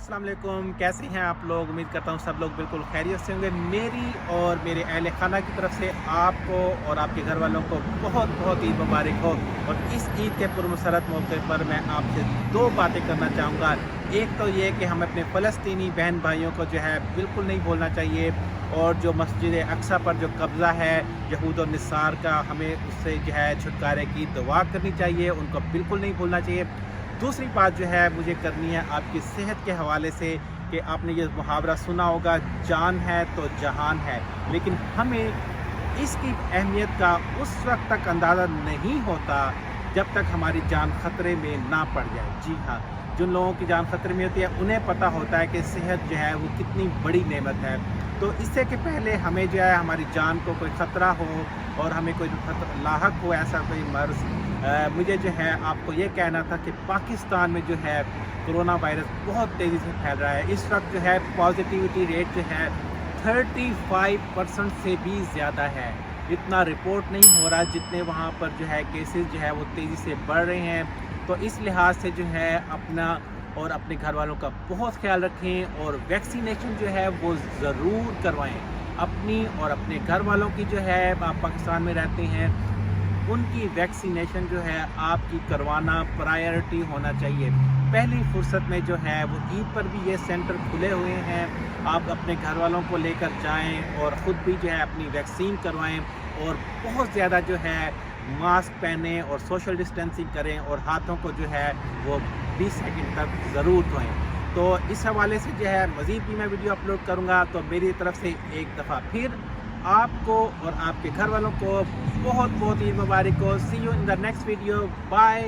अस्सलाम वालेकुम। कैसे हैं आप लोग? उम्मीद करता हूँ सब लोग बिल्कुल खैरियत से होंगे। मेरी और मेरे अहले खाना की तरफ से आपको और आपके घर वालों को बहुत बहुत ईद मुबारक हो। और इस ईद के पुरमसरत मौके पर मैं आपसे दो बातें करना चाहूँगा। एक तो ये कि हमें अपने फ़लस्तीनी बहन भाइयों को जो है बिल्कुल नहीं भूलना चाहिए, और जो मस्जिद अक्सा पर जो कब्ज़ा है यहूद और निसार का, हमें उससे जो है छुटकारे की दुआ करनी चाहिए, उनको बिल्कुल नहीं भूलना चाहिए। दूसरी बात जो है मुझे करनी है आपकी सेहत के हवाले से, कि आपने ये मुहावरा सुना होगा, जान है तो जहान है। लेकिन हमें इसकी अहमियत का उस वक्त तक अंदाज़ा नहीं होता जब तक हमारी जान ख़तरे में ना पड़ जाए। जी हाँ, जिन लोगों की जान ख़तरे में होती है उन्हें पता होता है कि सेहत जो है वो कितनी बड़ी नेमत है। तो इससे कि पहले हमें जो है हमारी जान को कोई ख़तरा हो और हमें कोई लाहक हो ऐसा कोई मर्ज़, मुझे जो है आपको ये कहना था कि पाकिस्तान में जो है कोरोना वायरस बहुत तेज़ी से फैल रहा है। इस वक्त जो है पॉजिटिविटी रेट जो है 35% से भी ज़्यादा है। इतना रिपोर्ट नहीं हो रहा जितने वहाँ पर जो है केसेस जो है वो तेज़ी से बढ़ रहे हैं। तो इस लिहाज से जो है अपना और अपने घर वालों का बहुत ख्याल रखें, और वैक्सीनेशन जो है वो ज़रूर करवाएं। अपनी और अपने घर वालों की जो है, आप पाकिस्तान में रहते हैं, उनकी वैक्सीनेशन जो है आपकी करवाना प्रायोरिटी होना चाहिए। पहली फुर्सत में जो है वो ईद पर भी ये सेंटर खुले हुए हैं, आप अपने घर वालों को लेकर जाएं और ख़ुद भी जो है अपनी वैक्सीन करवाएं, और बहुत ज़्यादा जो है मास्क पहने और सोशल डिस्टेंसिंग करें, और हाथों को जो है वो 20 सेकंड तक ज़रूर धोएं। तो इस हवाले से जो है मज़ीद भी मैं वीडियो अपलोड करूँगा। तो मेरी तरफ से एक दफ़ा फिर आपको और आपके घर वालों को बहुत बहुत ईद मुबारक हो। See you in the next video. Bye.